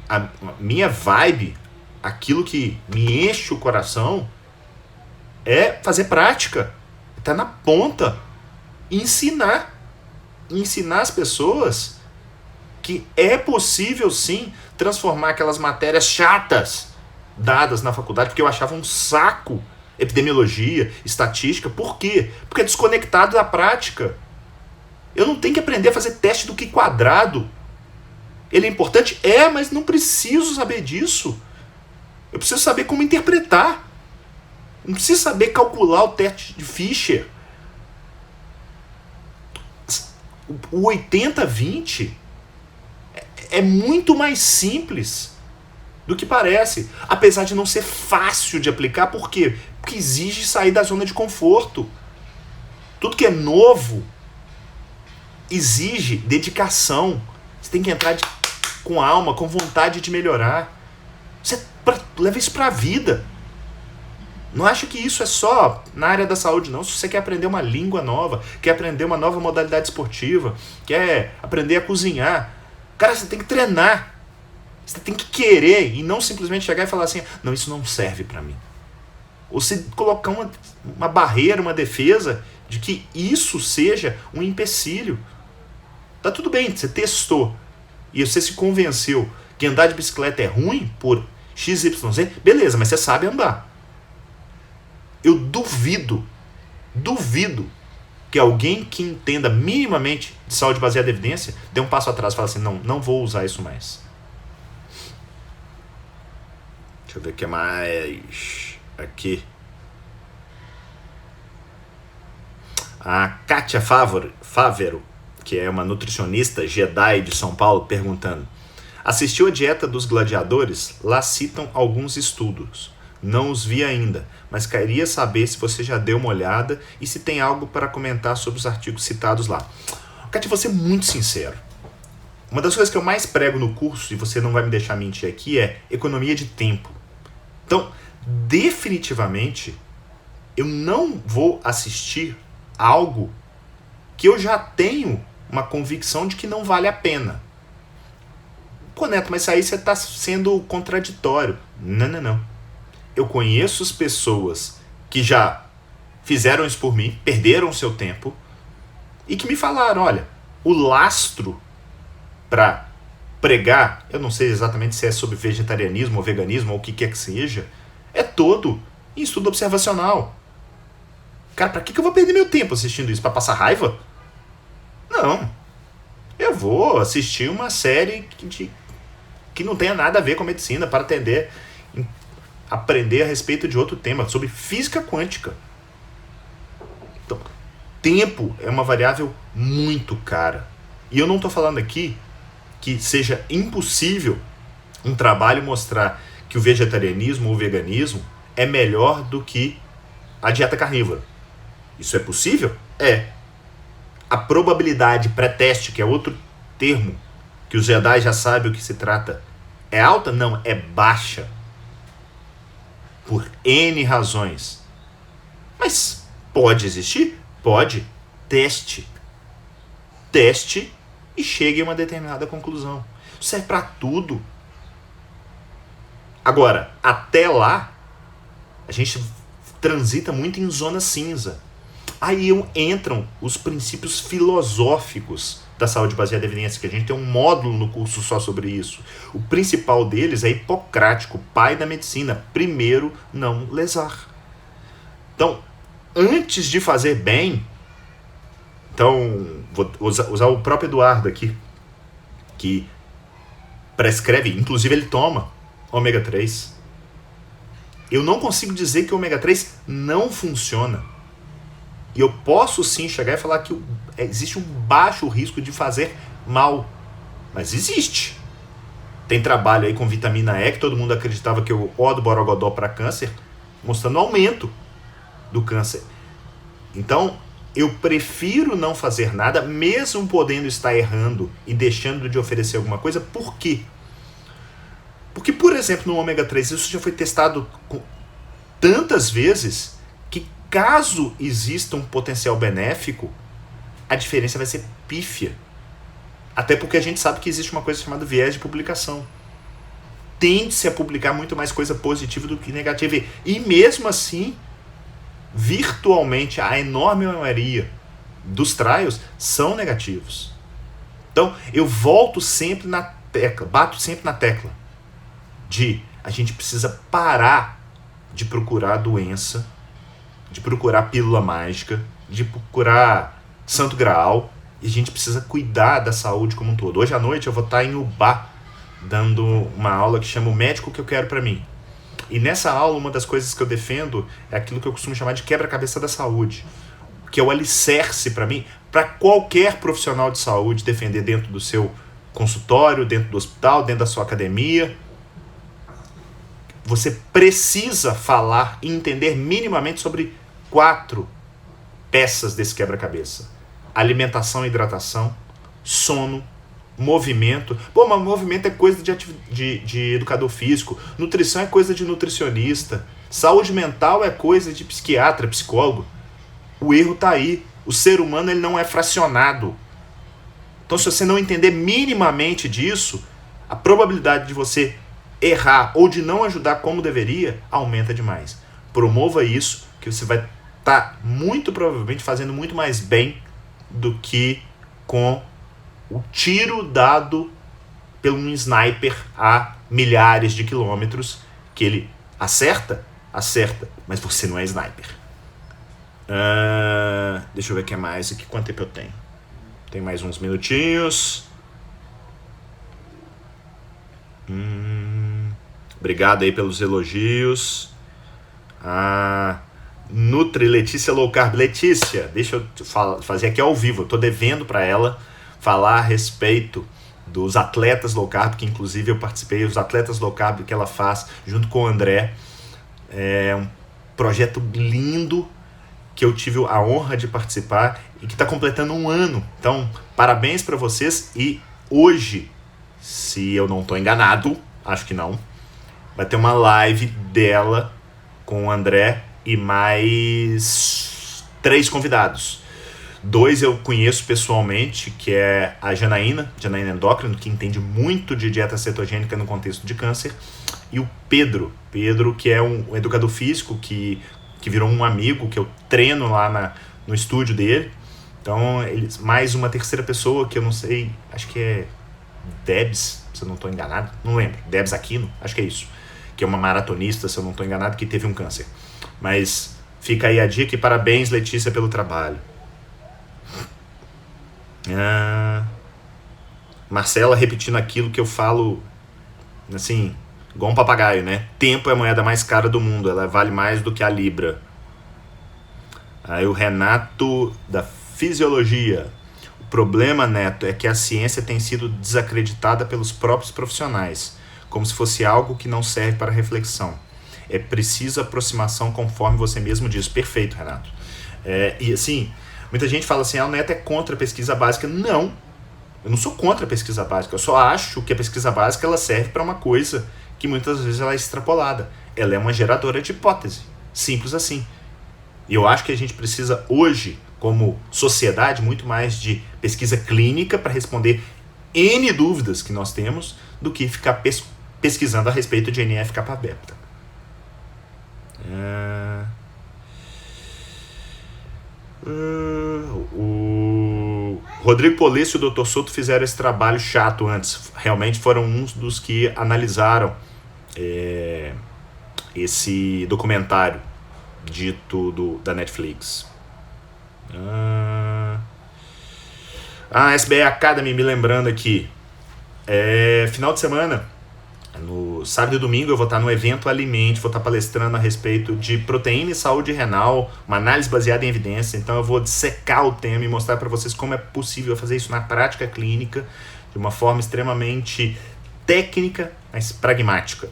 A minha vibe, aquilo que me enche o coração, é fazer prática. Tá na ponta. Ensinar as pessoas que é possível sim transformar aquelas matérias chatas dadas na faculdade, porque eu achava um saco epidemiologia, estatística. Por quê? Porque é desconectado da prática. Eu não tenho que aprender a fazer teste do Q quadrado. Ele é importante? É, mas não preciso saber disso. Eu preciso saber como interpretar. Não preciso saber calcular o teste de Fischer. O 80-20 é muito mais simples do que parece. Apesar de não ser fácil de aplicar. Por quê? Porque exige sair da zona de conforto. Tudo que é novo exige dedicação. Você tem que entrar com alma, com vontade de melhorar. Você leva isso para a vida. Não acha que isso é só na área da saúde, não. Se você quer aprender uma língua nova, quer aprender uma nova modalidade esportiva, quer aprender a cozinhar, cara, você tem que treinar. Você tem que querer e não simplesmente chegar e falar assim, não, isso não serve para mim. Ou você colocar uma barreira, uma defesa de que isso seja um empecilho. Tá tudo bem, você testou e você se convenceu que andar de bicicleta é ruim por XYZ, beleza, mas você sabe andar. Eu duvido que alguém que entenda minimamente de saúde baseada em evidência dê um passo atrás e fale assim, não vou usar isso mais. Deixa eu ver o que mais aqui. A Kátia Fávero, que é uma nutricionista Jedi de São Paulo, perguntando: assistiu a dieta dos gladiadores? Lá citam alguns estudos. Não os vi ainda, mas queria saber se você já deu uma olhada e se tem algo para comentar sobre os artigos citados lá. Kátia, vou ser muito sincero. Uma das coisas que eu mais prego no curso, e você não vai me deixar mentir aqui, é economia de tempo. Então, definitivamente, eu não vou assistir algo que eu já tenho uma convicção de que não vale a pena. Pô, Neto, mas aí você está sendo contraditório. Não. Eu conheço as pessoas que já fizeram isso por mim, perderam seu tempo, e que me falaram, olha, o lastro para pregar, eu não sei exatamente se é sobre vegetarianismo ou veganismo ou o que quer que seja, é todo em estudo observacional. Cara, pra que eu vou perder meu tempo assistindo isso? Pra passar raiva? Não. Eu vou assistir uma série que não tenha nada a ver com medicina para aprender a respeito de outro tema, sobre física quântica. Então, tempo é uma variável muito cara. E eu não estou falando aqui que seja impossível um trabalho mostrar que o vegetarianismo ou o veganismo é melhor do que a dieta carnívora. Isso é possível? É. A probabilidade pré-teste, que é outro termo que os Jedi já sabem o que se trata, é alta? Não, é baixa. Por N razões. Mas pode existir? Pode. Teste. Teste e chegue a uma determinada conclusão. Isso serve para tudo. Agora, até lá, a gente transita muito em zona cinza. Aí entram os princípios filosóficos da saúde baseada em evidência, que a gente tem um módulo no curso só sobre isso. O principal deles é Hipocrático, pai da medicina. Primeiro, não lesar. Então, antes de fazer bem, então, vou usar o próprio Eduardo aqui, que prescreve, inclusive ele toma ômega 3. Eu não consigo dizer que o ômega 3 não funciona. E eu posso sim chegar e falar que existe um baixo risco de fazer mal. Mas existe. Tem trabalho aí com vitamina E, que todo mundo acreditava que o O do borogodó para câncer, mostrando aumento do câncer. Então, eu prefiro não fazer nada, mesmo podendo estar errando e deixando de oferecer alguma coisa. Por quê? Porque, por exemplo, no ômega 3, isso já foi testado tantas vezes que, caso exista um potencial benéfico, a diferença vai ser pífia. Até porque a gente sabe que existe uma coisa chamada viés de publicação. Tende-se a publicar muito mais coisa positiva do que negativa. E mesmo assim, virtualmente, a enorme maioria dos trials são negativos. Então, eu volto sempre na tecla, bato sempre na tecla de a gente precisa parar de procurar doença, de procurar pílula mágica, de procurar santo graal, e a gente precisa cuidar da saúde como um todo. Hoje à noite eu vou estar em Ubá, dando uma aula que chama O Médico que eu quero para mim. E nessa aula, uma das coisas que eu defendo é aquilo que eu costumo chamar de quebra-cabeça da saúde, que é o alicerce para mim, para qualquer profissional de saúde defender dentro do seu consultório, dentro do hospital, dentro da sua academia. Você precisa falar e entender minimamente sobre 4 peças desse quebra-cabeça: alimentação e hidratação, sono, movimento. Pô, mas movimento é coisa de educador físico, nutrição é coisa de nutricionista, saúde mental é coisa de psiquiatra, psicólogo. O erro tá aí. O ser humano, ele não é fracionado. Então, se você não entender minimamente disso, a probabilidade de você errar ou de não ajudar como deveria aumenta demais. Promova isso, que você vai estar muito provavelmente fazendo muito mais bem do que com o tiro dado por um sniper a milhares de quilômetros, que ele acerta, mas você não é sniper. Deixa eu ver o que é mais aqui. Quanto tempo eu tenho? Tem mais uns minutinhos. Obrigado aí pelos elogios. Nutri Letícia Low Carb. Letícia, deixa eu fazer aqui ao vivo. Eu tô devendo para ela falar a respeito dos atletas low carb, que inclusive eu participei, os atletas low carb que ela faz junto com o André. É um projeto lindo que eu tive a honra de participar e que está completando 1 ano. Então, parabéns para vocês. E hoje, se eu não estou enganado, acho que não, vai ter uma live dela com o André e mais 3 convidados. 2 eu conheço pessoalmente, que é a Janaína Endócrino, que entende muito de dieta cetogênica no contexto de câncer, e o Pedro, que é um educador físico que virou um amigo, que eu treino lá no estúdio dele. Então, mais uma terceira pessoa que eu não sei, acho que é Debs, se eu não estou enganado, não lembro, Debs Aquino, acho que é isso, que é uma maratonista, se eu não estou enganado, que teve um câncer. Mas fica aí a dica e parabéns, Letícia, pelo trabalho. Marcela repetindo aquilo que eu falo, assim, igual um papagaio, né? Tempo é a moeda mais cara do mundo, ela vale mais do que a Libra. Aí o Renato da Fisiologia. O problema, Neto, é que a ciência tem sido desacreditada pelos próprios profissionais, como se fosse algo que não serve para reflexão. É preciso aproximação, conforme você mesmo diz. Perfeito, Renato. E assim, muita gente fala assim, o Neto é contra a pesquisa básica. Não, eu não sou contra a pesquisa básica, eu só acho que a pesquisa básica ela serve para uma coisa que muitas vezes ela é extrapolada. Ela é uma geradora de hipótese, simples assim. E eu acho que a gente precisa hoje, como sociedade, muito mais de pesquisa clínica para responder N dúvidas que nós temos do que ficar pesquisando a respeito de NF-kappa-beta. O Rodrigo Polesse e o Dr. Souto fizeram esse trabalho chato antes. Realmente foram uns dos que analisaram esse documentário dito da Netflix. SBE Academy, me lembrando aqui, final de semana, no sábado e domingo eu vou estar no evento Alimente, vou estar palestrando a respeito de proteína e saúde renal, uma análise baseada em evidência. Então eu vou dissecar o tema e mostrar para vocês como é possível fazer isso na prática clínica de uma forma extremamente técnica, mas pragmática.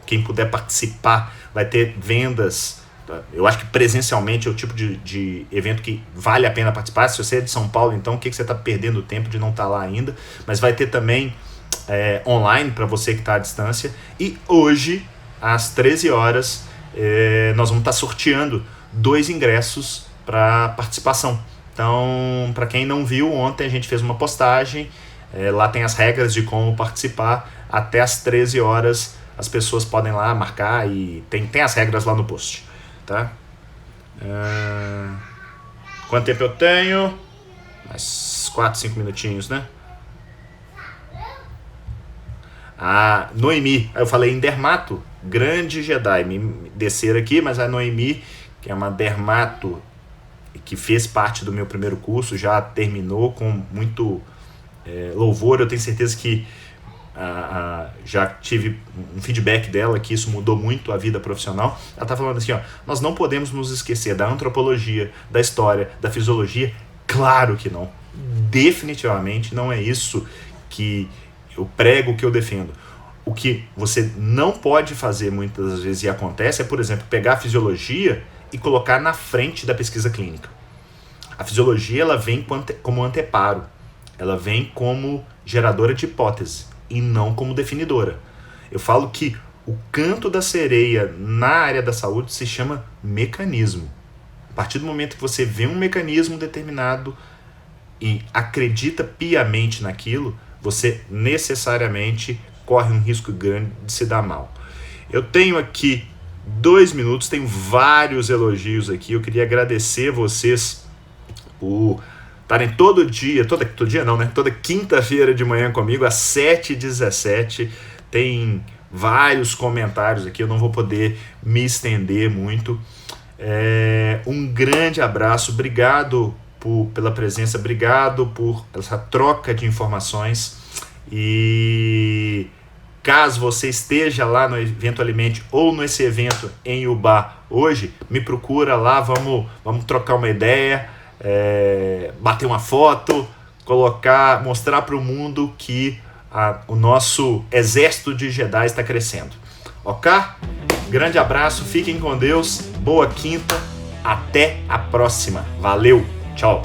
Quem puder participar vai ter vendas. Eu acho que presencialmente é o tipo de evento que vale a pena participar. Se você é de São Paulo, então o que você está perdendo tempo de não estar lá ainda? Mas vai ter também online para você que está à distância. E hoje, às 13 horas, nós vamos estar sorteando 2 ingressos para participação. Então, para quem não viu, ontem a gente fez uma postagem. Lá tem as regras de como participar. Até às 13 horas as pessoas podem lá marcar e tem as regras lá no post. Tá? Quanto tempo eu tenho? Mais 4, 5 minutinhos, né? Noemi, eu falei em dermato, grande Jedi, me desceram aqui, mas a Noemi, que é uma dermato que fez parte do meu primeiro curso, já terminou com muito louvor. Eu tenho certeza que já tive um feedback dela que isso mudou muito a vida profissional. Ela está falando assim, nós não podemos nos esquecer da antropologia, da história, da fisiologia. Claro que não, definitivamente não é isso que eu prego, que eu defendo. O que você não pode fazer muitas vezes e acontece é, por exemplo, pegar a fisiologia e colocar na frente da pesquisa clínica. A fisiologia ela vem como anteparo, ela vem como geradora de hipótese e não como definidora. Eu falo que o canto da sereia na área da saúde se chama mecanismo. A partir do momento que você vê um mecanismo determinado e acredita piamente naquilo, você necessariamente corre um risco grande de se dar mal. Eu tenho aqui 2 minutos, tenho vários elogios aqui. Eu queria agradecer vocês por estarem todo dia não, né? Toda quinta-feira de manhã comigo, às 7h17. Tem vários comentários aqui, eu não vou poder me estender muito. Um grande abraço, obrigado pela presença, obrigado por essa troca de informações. E caso você esteja lá no evento Alimente ou nesse evento em Ubá hoje, me procura lá, vamos trocar uma ideia, bater uma foto, mostrar para o mundo que o nosso exército de Jedi está crescendo. Ok? Grande abraço, fiquem com Deus, boa quinta, até a próxima. Valeu, tchau.